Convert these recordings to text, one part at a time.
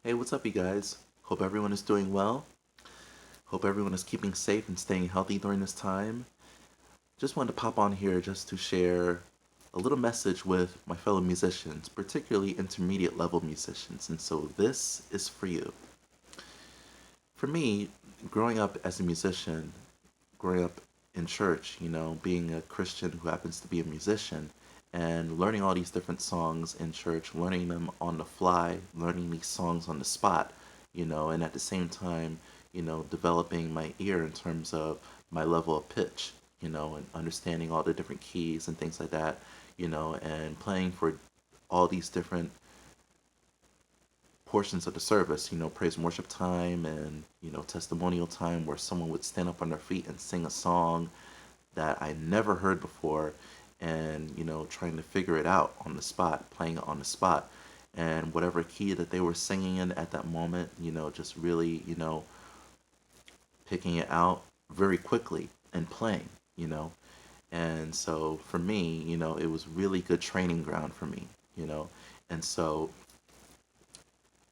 Hey, what's up, you guys? Hope everyone is doing well. Hope everyone is keeping safe and staying healthy during this time. Just wanted to pop on here just to share a little message with my fellow musicians, particularly intermediate level musicians. And so this is for you. For me, growing up as a musician, growing up in church, being a Christian who happens to be a musician, and learning all these different songs in church, learning them on the fly, learning these songs on the spot, and at the same time, developing my ear in terms of my level of pitch, and understanding all the different keys and things like that, and playing for all these different portions of the service, praise and worship time and, testimonial time where someone would stand up on their feet and sing a song that I never heard before and, trying to figure it out on the spot, playing it on the spot. And whatever key that they were singing in at that moment, just really, picking it out very quickly and playing, you know. And so for me, it was really good training ground for me, you know. And so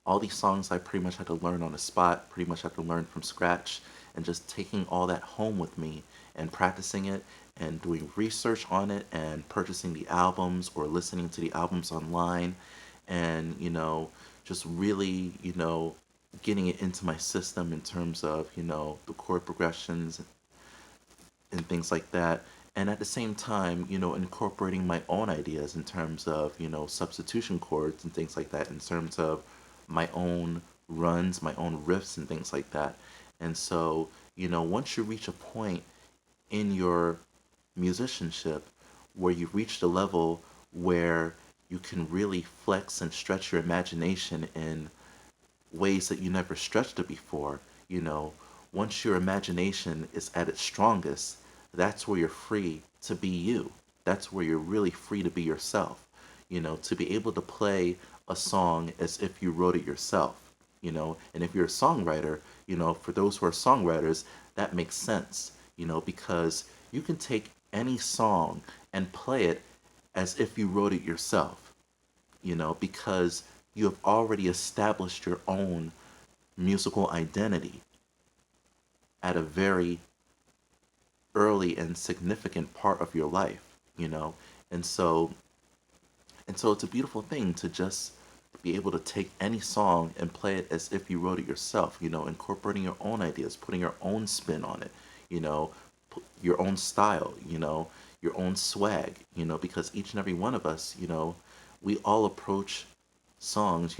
all these songs I pretty much had to learn on the spot, pretty much had to learn from scratch, and just taking all that home with me and practicing it and doing research on it and purchasing the albums or listening to the albums online and, just really, getting it into my system in terms of, the chord progressions and things like that. And at the same time, incorporating my own ideas in terms of, substitution chords and things like that, in terms of my own runs, my own riffs and things like that. And so, once you reach a point in your musicianship where you've reached a level where you can really flex and stretch your imagination in ways that you never stretched it before, you know, once your imagination is at its strongest, that's where you're free to be you. That's where you're really free to be yourself, to be able to play a song as if you wrote it yourself, and if you're a songwriter, for those who are songwriters, that makes sense, because you can take any song and play it as if you wrote it yourself, because you have already established your own musical identity at a very early and significant part of your life, you know? And so it's a beautiful thing to just be able to take any song and play it as if you wrote it yourself, incorporating your own ideas, putting your own spin on it, you know, your own style, your own swag, because each and every one of us, we all approach songs,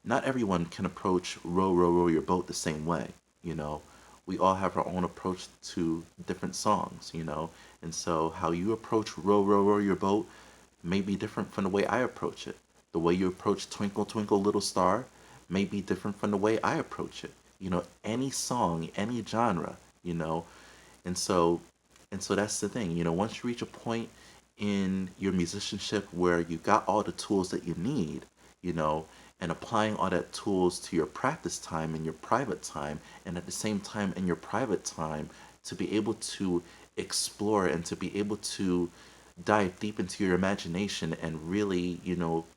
not everyone can approach row, row, row your boat the same way, you know. We all have our own approach to different songs, and so how you approach row, row, row your boat may be different from the way I approach it. The way you approach Twinkle, Twinkle, Little Star may be different from the way I approach it. Any song, any genre, you know, and so that's the thing, once you reach a point in your musicianship where you got all the tools that you need, you know, and applying all that tools to your practice time and your private time, and at the same time in your private time to be able to explore and to be able to dive deep into your imagination and really,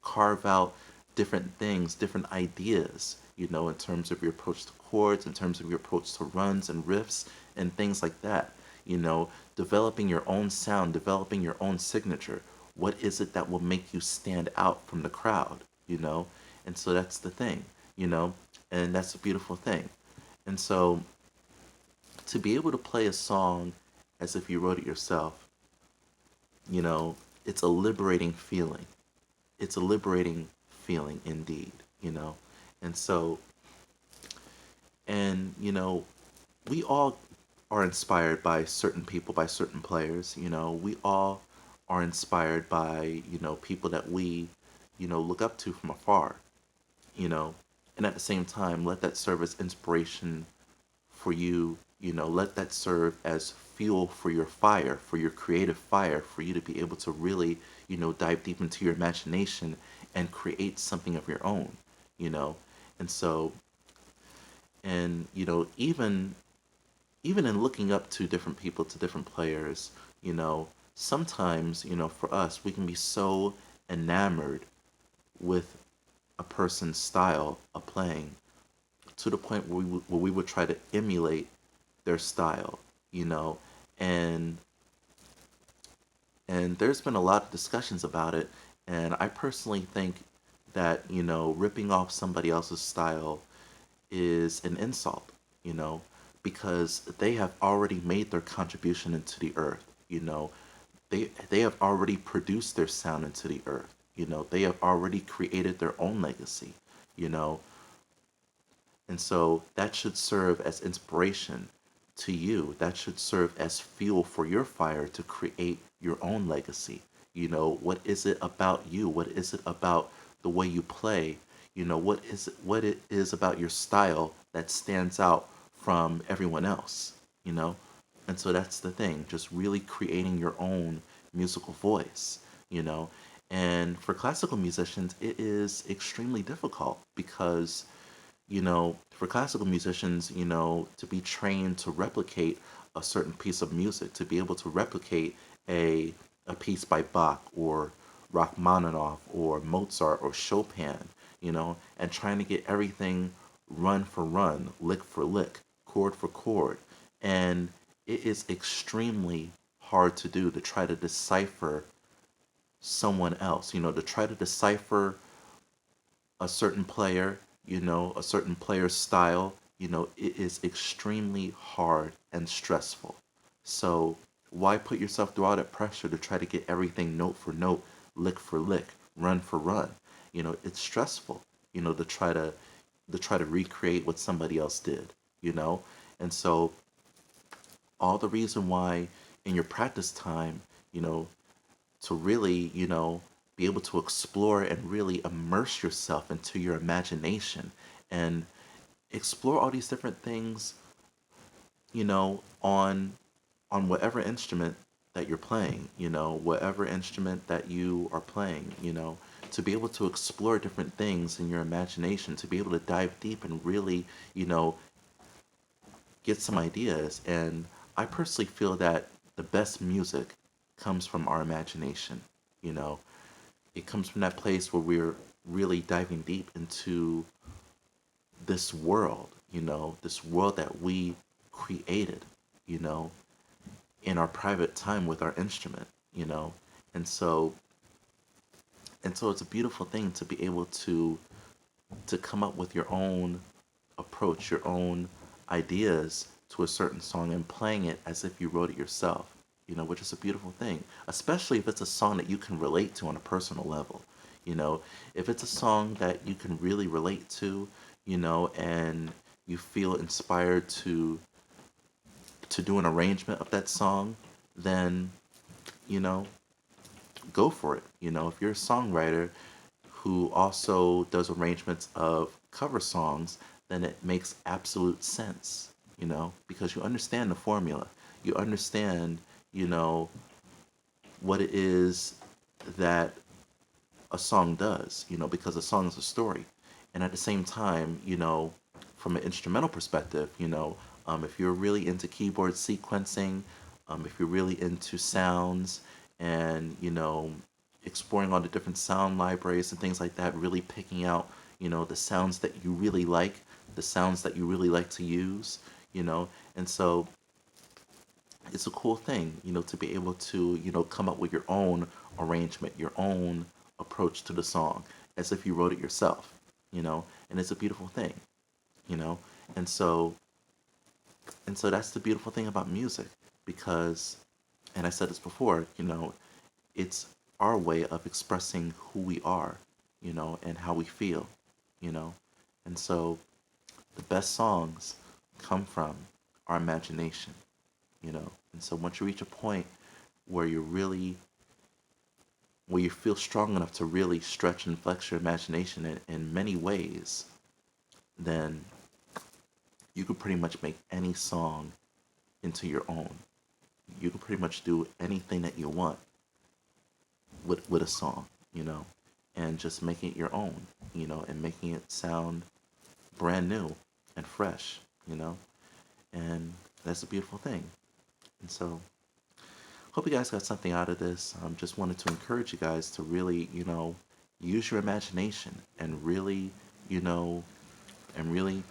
carve out different things, different ideas, in terms of your approach to chords, in terms of your approach to runs and riffs and things like that. Developing your own sound, developing your own signature. What is it that will make you stand out from the crowd, And so that's the thing, and that's a beautiful thing. And so to be able to play a song as if you wrote it yourself, you know, it's a liberating feeling. It's a liberating feeling indeed, And so, and, we all are inspired by certain people, by certain players, We all are inspired by, people that we, look up to from afar, you know. And at the same time, let that serve as inspiration for you, let that serve as fuel for your fire, for your creative fire, for you to be able to really, dive deep into your imagination and create something of your own, you know. And so, and even in looking up to different people, to different players, sometimes, for us, we can be so enamored with a person's style of playing to the point where we would try to emulate their style, you know, and there's been a lot of discussions about it, and I personally think that, ripping off somebody else's style is an insult, you know, because they have already made their contribution into the earth, you know. They have already produced their sound into the earth, you know. They have already created their own legacy, you know. And so that should serve as inspiration to you. That should serve as fuel for your fire to create your own legacy. What is it about you? What is it about the way you play? What it is about your style that stands out from everyone else, you know? And so that's the thing, just really creating your own musical voice, you know? And for classical musicians, it is extremely difficult because for classical musicians, to be trained to replicate a certain piece of music, to be able to replicate a piece by Bach or Rachmaninoff or Mozart or Chopin, and trying to get everything run for run, lick for lick, chord for chord. And it is extremely hard to do to try to decipher someone else, to try to decipher a certain player, a certain player's style, it is extremely hard and stressful. So why put yourself through all that pressure to try to get everything note for note, lick for lick, run for run? It's stressful, to try to recreate what somebody else did, you know? And so all the reason why in your practice time, you know, to really, be able to explore and really immerse yourself into your imagination and explore all these different things, on whatever instrument that you're playing, whatever instrument that you are playing, to be able to explore different things in your imagination, to be able to dive deep and really, you know, get some ideas. And I personally feel that the best music comes from our imagination, you know. It comes from that place where we're really diving deep into this world, this world that we created, you know, in our private time with our instrument, you know. And so it's a beautiful thing to be able to come up with your own approach, your own ideas to a certain song and playing it as if you wrote it yourself, which is a beautiful thing, especially if it's a song that you can relate to on a personal level. If it's a song that you can really relate to, and you feel inspired to do an arrangement of that song, then, you know, go for it. If you're a songwriter who also does arrangements of cover songs, then it makes absolute sense, because you understand the formula. You understand, you know, what it is that a song does, because a song is a story. And at the same time, from an instrumental perspective, if you're really into keyboard sequencing, if you're really into sounds and, exploring all the different sound libraries and things like that, really picking out, the sounds that you really like, the sounds that you really like to use, and so it's a cool thing, to be able to, come up with your own arrangement, your own approach to the song, as if you wrote it yourself, and it's a beautiful thing, you know, and so that's the beautiful thing about music, because, and I said this before, it's our way of expressing who we are, and how we feel, you know, and so the best songs come from our imagination, and so once you reach a point where you're really where you feel strong enough to really stretch and flex your imagination in many ways, then you could pretty much make any song into your own. You can pretty much do anything that you want with a song, and just making it your own, and making it sound brand new and fresh, and that's a beautiful thing. And so hope you guys got something out of this. Just wanted to encourage you guys to really, use your imagination and really, you know, and really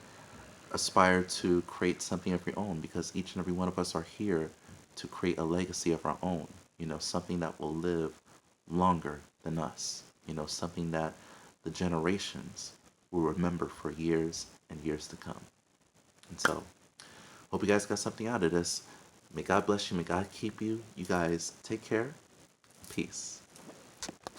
aspire to create something of your own, because each and every one of us are here to create a legacy of our own, something that will live longer than us, something that the generations will remember for years and years to come. And so, hope you guys got something out of this. May God bless you. May God keep you. You guys take care. Peace.